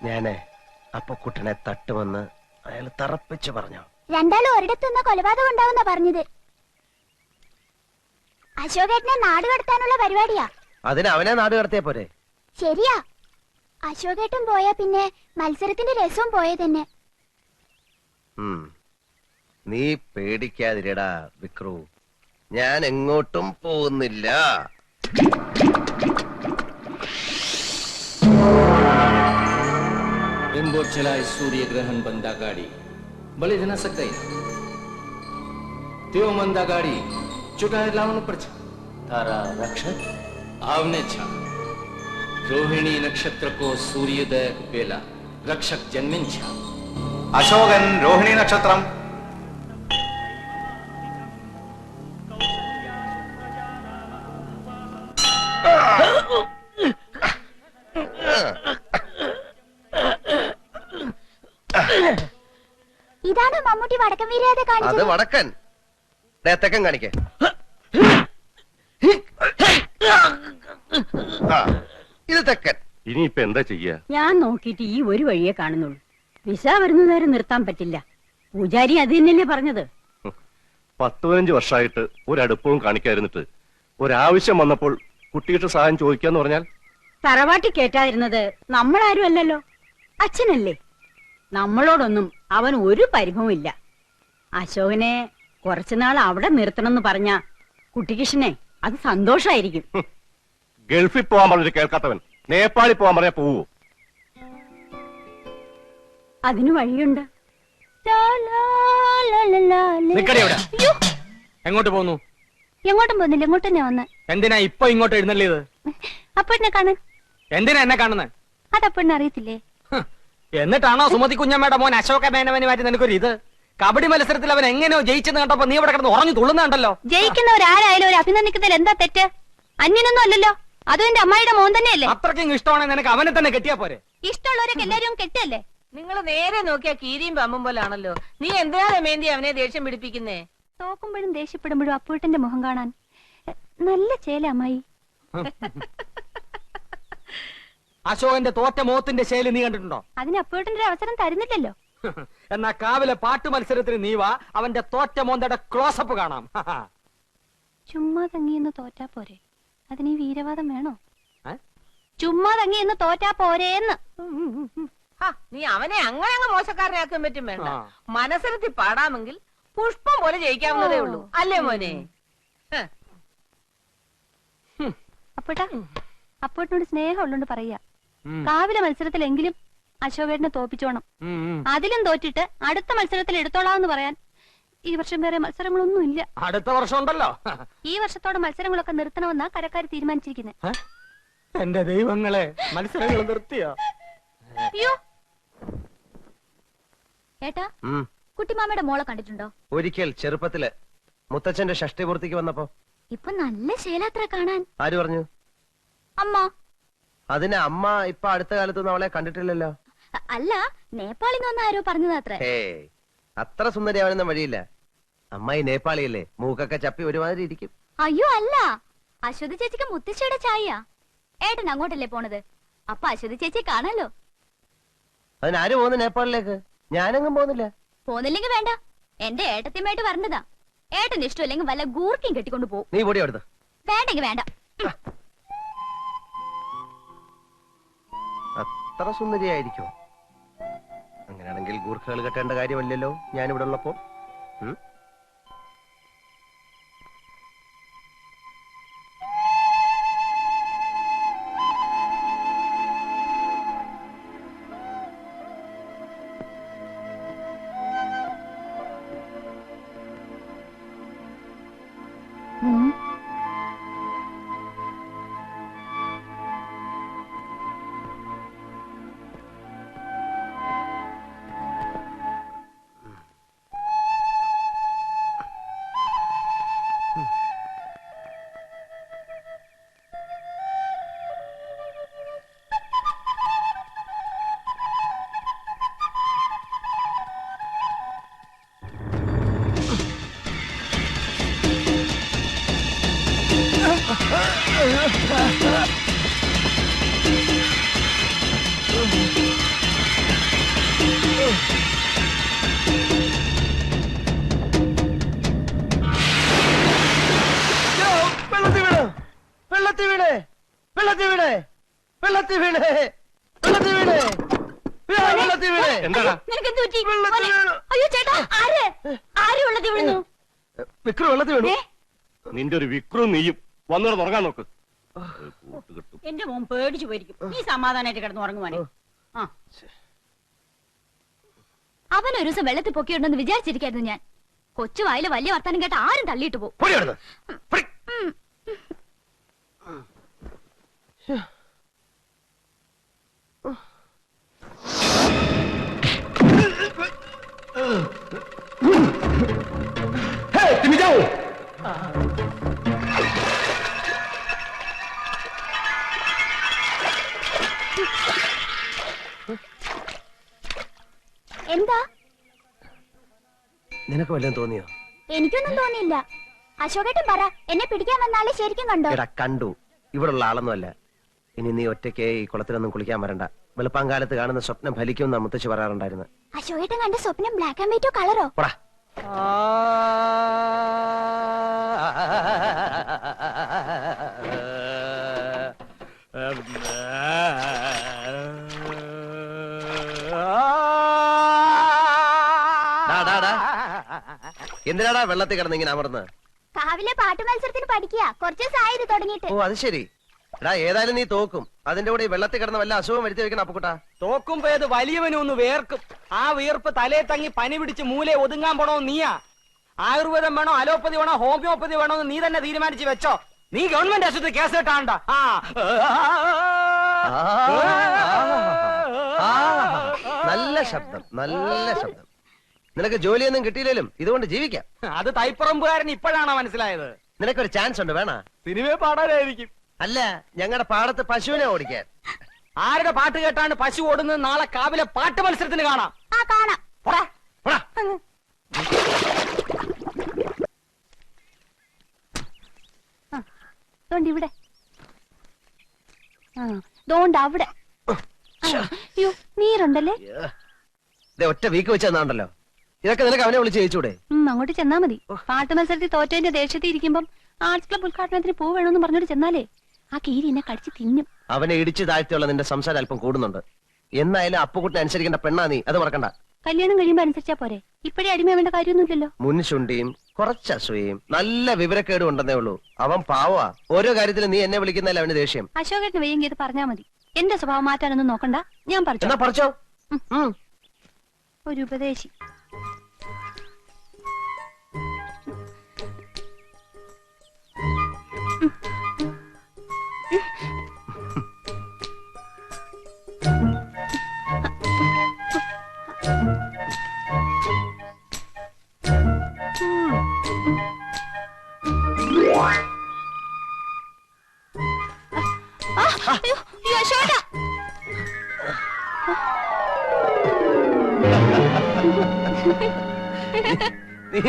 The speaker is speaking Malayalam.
ഞാനേ അപ്പൊ കുട്ടനെ തട്ടുമെന്ന് അയാൾ തറപ്പിച്ചു പറഞ്ഞു. രണ്ടാളും ഒരിടത്തുനിന്ന് കൊലപാതകം ഉണ്ടാവുന്ന പറഞ്ഞത്. അശോകേട്ടനെ നാട് കടത്താനുള്ള പരിപാടിയാ. അതിന് അവനെ നാട് കടത്തിയ പോരെ? ശരിയാ. അശോകേട്ടൻ പോയാ പിന്നെ മത്സരത്തിന്റെ രസവും പോയ തന്നെ. നീ പേടിക്കാതിരടാ വിക്രു, ഞാൻ എങ്ങോട്ടും പോകുന്നില്ല. रिमोट चलाए सूर्य ग्रहण बंदा गाड़ी भले जना सकता ही त्यो मंदा गाड़ी चुकाए लावण पर तारा रक्षक आवने छा रोहिणी नक्षत्र को सूर्योदय वेला रक्षक जन्मिन छा अशोकन रोहिणी नक्षत्रम ഇതാണ് മമ്മൂട്ടി വടക്കൻ വീരയാതെ കാണിച്ചത്. അത് വടക്കൻ, തെക്കൻ കാണിക്കേ. ഇത് തെക്കൻ. ഇനിയിപ്പോ എന്താ ചെയ്യാ? ഞാൻ നോക്കിയിട്ട് ഈ ഒരു വഴിയേ കാണുന്നുള്ളൂ. വിസ വരുന്നവരെ നിർത്താൻ പറ്റില്ല. പൂജാരി അത് തന്നെയല്ലേ പറഞ്ഞത്. 10-15 വർഷമായിട്ട് ഒരടുപ്പവും കാണിക്കാതിരുന്നിട്ട് ഒരാവശ്യം വന്നപ്പോൾ കുട്ടിയുടെ സഹായം ചോദിക്കാന്ന് പറഞ്ഞാൽ തറവാട്ടി കേറ്റാതിരുന്നത് നമ്മളാരും അല്ലല്ലോ, അച്ഛനല്ലേ. നമ്മളോടൊന്നും അവൻ ഒരു പരിഭവം ഇല്ല. അശോകനെ കുറച്ചുനാൾ അവിടെ നിർത്തണമെന്ന് പറഞ്ഞ കുട്ടികൃഷ്ണനെ അത് സന്തോഷായിരിക്കും. ഗൾഫിൽ പോവാൻ പറഞ്ഞിട്ട് കേൾക്കാത്തവൻ നേപ്പാളിൽ പോവാൻ പറഞ്ഞാ പോവോ? അതിന് വഴിയുണ്ട്. എങ്ങോട്ട് പോകുന്നു? എങ്ങോട്ടും പോകുന്നില്ല, ഇങ്ങോട്ട് തന്നെ വന്ന്. എന്തിനാ ഇപ്പൊ ഇങ്ങോട്ട് എഴുന്നള്ളിയത്? അപ്പോഴെന്നെ കാണാൻ. എന്തിനാ എന്നെ കാണുന്നത്? അതപ്പോഴെന്നെ അറിയത്തില്ലേ? എന്നിട്ടാണോ സുമതി കുഞ്ഞമ്മയുടെ മോൻ അശോക മേനവന് മാറ്റി നിനക്കൊരു ഇത്? കബഡി മത്സരത്തിൽ അവൻ എങ്ങനെയോ ജയിച്ചെന്ന് കണ്ടപ്പോ നീ ഇവിടെ കിടന്ന് ഉറഞ്ഞു തുള്ളുന്നുണ്ടല്ലോ. ജയിക്കുന്നവരാരായാലും ഒരു അഭിനന്ദിക്കുന്നതിൽ എന്താ തെറ്റ്? അന്യനൊന്നും അല്ലല്ലോ, അതും എന്റെ അമ്മായിയുടെ മോൻ തന്നെയല്ലേ. അത്രയ്ക്കും ഇഷ്ടമാണെങ്കിൽ നിനക്ക് അവനെ തന്നെ കെട്ടിയാ പോരെ? ഇഷ്ടമുള്ളവരൊക്കെ എല്ലാരും കെട്ടല്ലേ. നിങ്ങൾ നേരെ നോക്കിയാ കീരിയും പമ്പും പോലാണല്ലോ. നീ എന്തിനാ രമേന്തി അവനെ ദേഷ്യം പിടിപ്പിക്കുന്നേ? തോക്കുമ്പോഴും ദേഷ്യപ്പെടുമ്പോഴും അപ്പൂട്ടന്റെ മുഖം കാണാൻ നല്ല ചേല അമ്മായി. അശോകന്റെ തോറ്റ മോത്തിന്റെ ശൈലി നീ കണ്ടിട്ടുണ്ടോ? അതിന് അപ്പൂട്ടന്റെ അവസരം തരുന്നില്ലല്ലോ. എന്നാ കാവിലെ പാട്ട് മത്സരത്തിന് നീ വാ, അവന്റെ തോറ്റ മോന്തയുടെ ക്ലോസപ്പ് കാണാം. ചുമ്മാ തങ്ങിയെന്ന് തോറ്റാ പോരെ, അതിന് ഈ വീരവാദം വേണോ? ചുമ്മാ തങ്ങിയെന്ന് തോറ്റാ പോരേന്ന്. നീ അവനെ അങ്ങനെ അങ്ങ് മോശക്കാരനാക്കാൻ പറ്റും വേണ്ട. മനസ്സിലെത്തി പാടാമെങ്കിൽ പുഷ്പം പോലെ ജയിക്കാവുന്നതേ ഉള്ളൂ, അല്ലേ മോനെ? അപ്പോട്ടാ, അപ്പോട്ടിനോട് സ്നേഹം ഉള്ളോണ്ട് പറയാ, കാവിലെ മത്സരത്തിലെങ്കിലും അശോകേട്ടനെ തോപ്പിച്ചോണം. അതിലും തോറ്റിട്ട് അടുത്ത മത്സരത്തിൽ എടുത്തോളാന്ന് പറയാൻ ഈ വർഷം വേറെ മത്സരങ്ങളൊന്നും ഇല്ല. അടുത്ത വർഷം ഉണ്ടല്ലോ. ഈ വർഷത്തോടെ മത്സരങ്ങളൊക്കെ നിർത്തണമെന്നാ കരക്കാർ തീരുമാനിച്ചിരിക്കുന്നത്. എന്റെ ദൈവങ്ങളെ, മത്സരങ്ങൾ നിർത്തിയോ? അയ്യോ ഏട്ടാ, കുട്ടിമാമയുടെ മോളെ കണ്ടിട്ടുണ്ടോ? ഒരിക്കൽ ചെറുപ്പത്തില് മുത്തച്ഛന്റെ ഷഷ്ടിപൂർത്തിക്ക് വന്നപ്പോ. ഇപ്പൊ നല്ല ശേലാത്ര കാണാൻ. ആര് പറഞ്ഞു? അമ്മ. അതിന് അമ്മ ഇപ്പൊ അടുത്ത കാലത്തൊന്നും അവളെ കണ്ടിട്ടില്ലല്ലോ. അല്ല, നേപ്പാളിൽ നിന്ന് ആരോ പറഞ്ഞതാത്ര. അത്ര സുന്ദരിയാവാനൊന്നും വഴിയില്ല. അമ്മായി നേപ്പാളിയല്ലേ, മൂക്കൊക്കെ ചപ്പി ഒരുമാതിരി ഇരിക്കും. അയ്യോ അല്ല, അശ്വതി ചേച്ചിക്ക് മുത്തശ്ശിയുടെ ചായ. ഏട്ടൻ അങ്ങോട്ടല്ലേ പോണത്, അപ്പൊ അശ്വതി ചേച്ചി കാണാലോ. അതിനാര് പോകുന്നു നേപ്പാളിലേക്ക്? ഞാനെങ്ങും പോകുന്നില്ല. പോന്നില്ലെങ്കിൽ വേണ്ട, എന്റെ ഏട്ടത്തിയുമായിട്ട് വരണ്ടതാ. ഏട്ടന് ഇഷ്ടമില്ലെങ്കിൽ വല്ല ഗൂർക്കും കെട്ടിക്കൊണ്ട് പോകും. നീ പൊടി അവിടുന്ന്. വേണ്ടെങ്കിൽ വേണ്ട. അത്ര സുന്ദരിയായിരിക്കോ? അങ്ങനെയാണെങ്കിൽ ഗൂർഖകൾ കെട്ടേണ്ട കാര്യമല്ലല്ലോ ഞാനിവിടെ ഉള്ളപ്പോ. വെള്ളത്തിൽ വീണേ, വെള്ളത്തിൽ വീണേ, വെള്ളത്തിൽ വീണേ. എന്താടാ നിനക്കെന്ത് പറ്റി? വെള്ളത്തിൽ വീണു. അയ്യോ ചേട്ടാ, ആര് ആര് വെള്ളത്തിൽ വീഴുന്നു? വിക്രം വെള്ളത്തിൽ വീണു. നിന്റെ ഒരു വിക്രും നീയും വന്നിട്ട് ഉറങ്ങാൻ നോക്ക്. കൂട്ട് കിട്ടും. എന്റെ മോൻ പേടിച്ചു പോയിരിക്കും. നീ സമാധാനായിട്ട് കിടന്ന് ഉറങ്ങുവാനെ. ആ അവൻ ഒരു ദിവസം വെള്ളത്തിൽ പൊക്കിയുണ്ടെന്ന് വിചാരിച്ചിരിക്കായിരുന്നു ഞാൻ. കൊച്ചു വായില് വലിയ വർത്താനം കേട്ട ആരും തള്ളിയിട്ട് പോകും. പൊടി അവിടുന്ന്. പൊടി. Hey, Timmy Joe! എന്താ? നിനക്ക് വല്ലതും തോന്നിയോ? എനിക്കൊന്നും തോന്നിയില്ല. അശോകേട്ടൻ പറ, എന്നെ പിടിക്കാൻ വന്നാളെ ശരിക്കും കണ്ടോ? എടാ കണ്ടു. ഇവിടുള്ള ആളൊന്നുമല്ല. ഇനി നീ ഒറ്റയ്ക്ക് ഈ കുളത്തിലൊന്നും കുളിക്കാൻ വരണ്ട. വെളുപ്പാങ്കാലത്ത് കാണുന്ന സ്വപ്നം ഫലിക്കുമെന്ന് മുത്തച്ഛി പറയാറുണ്ടായിരുന്നു. അശോകേട്ടൻ കണ്ട സ്വപ്നം ബ്ലാക്ക് ആൻഡ് വൈറ്റോ കളറോ? പോടാ. എന്തിനാടാ വെള്ളത്തിൽ കിടന്ന് ഇങ്ങനെ അമർന്ന്? കാവിലെ പാട്ട് മത്സരത്തിന് പഠിക്കുക. കുറച്ച് ദിവസമായി ഇത് തുടങ്ങിയിട്ട്. ഓ അത് ശരി. എടാ ഏതായാലും നീ തോക്കും. അതിന്റെ കൂടെ ഈ വെള്ളത്തിൽ കിടന്ന വല്ല അസുഖം വരുത്തി വെക്കണം അപ്പുക്കുട്ടാ. തോക്കുമ്പോ ഏത് വലിയവനും ഒന്ന് വേർക്കും. ആ വീർപ്പ് തലേ തങ്ങി പനി പിടിച്ച് മൂലെ ഒതുങ്ങാൻ പോണോ നീയാ? ആയുർവേദം വേണോ അലോപ്പതി വേണോ ഹോമിയോപ്പതി വേണോ എന്ന് നീ തന്നെ തീരുമാനിച്ച് വെച്ചോ. നീ ഗവൺമെന്റ് ആശുപത്രി കേസ് കേട്ടാണ്ട. നല്ല ശബ്ദം, നല്ല ശബ്ദം. നിനക്ക് ജോലിയൊന്നും കിട്ടിയില്ലേലും ഇതുകൊണ്ട് ജീവിക്കാം. അത് തൈപ്പറമ്പുകാരൻ ഇപ്പോഴാണോ മനസ്സിലായത്? നിനക്കൊരു ചാൻസ് ഉണ്ട്, വേണ? സിനിമയെ പാടാനായിരിക്കും. അല്ല, ഞങ്ങളുടെ പാടത്ത് പശുവിനെ ഓടിക്കാൻ. ആരുടെ പാട്ട് കേട്ടാണ് പശു ഓടുന്നത്? നാളെ കാവിലെ പാട്ട് മത്സരത്തിന് കാണാം. ആ കാണാം. പോടാ, പോടാ. ദോണ്ട് ഇവിടെ. ദോണ്ട് അവിടെ. അയ്യോ നീരുണ്ടല്ലേ? ദേ ഒറ്റ വീക്ക് വെച്ച് തന്നാണ്ടല്ലോ. ഇതൊക്കെ നിനക്ക് അവനെ വിളിച്ച് ജയിച്ചൂടെ? അങ്ങോട്ട് ചെന്നാ മതി. പാട്ട് മത്സരത്തിൽ തോറ്റതിന്റെ ദേഷ്യത്തിൽ ഇരിക്കുമ്പം ആർട്സ് ക്ലബ് ഉദ്ഘാടനത്തിന് പൂ വേണമെന്ന് പറഞ്ഞോട്ട് ചെന്നാലേ ആ കീരി എന്നെ കടിച്ച് തിന്നും. അവനെ ഇടിച്ച് താഴ്ത്തിയുള്ള നിന്റെ സംസാരം അല്പം കൂടുന്നുണ്ട്. എന്നായാലും അപ്പുകുട്ടിനെ അനുസരിക്കേണ്ട പെണ്ണാ നീ, അത് മറക്കണ്ട. കല്യാണം കഴിയുമ്പോ അനുസരിച്ചാ പോരെ? ഇപ്പഴേ അടിമയാവേണ്ട കാര്യമൊന്നുമില്ലല്ലോ. മുൻശുണ്ടിയും കുറച്ച് അസൂയയും നല്ല വിവരക്കേടും ഉണ്ടെന്നേ ഉള്ളൂ. അവൻ പാവാ. ഓരോ കാര്യത്തിലും നീ എന്നെ വിളിക്കുന്നതല്ല അവന് ദേഷ്യം. അശോകന് വയ്യെങ്കിൽ ഇത് പറഞ്ഞാ മതി. എന്റെ സ്വഭാവം മാറ്റാനൊന്നും നോക്കണ്ട. ഞാൻ പറഞ്ഞു. എന്നാ പറിച്ചോ. ഒരു ഉപദേശി. അശോക നീ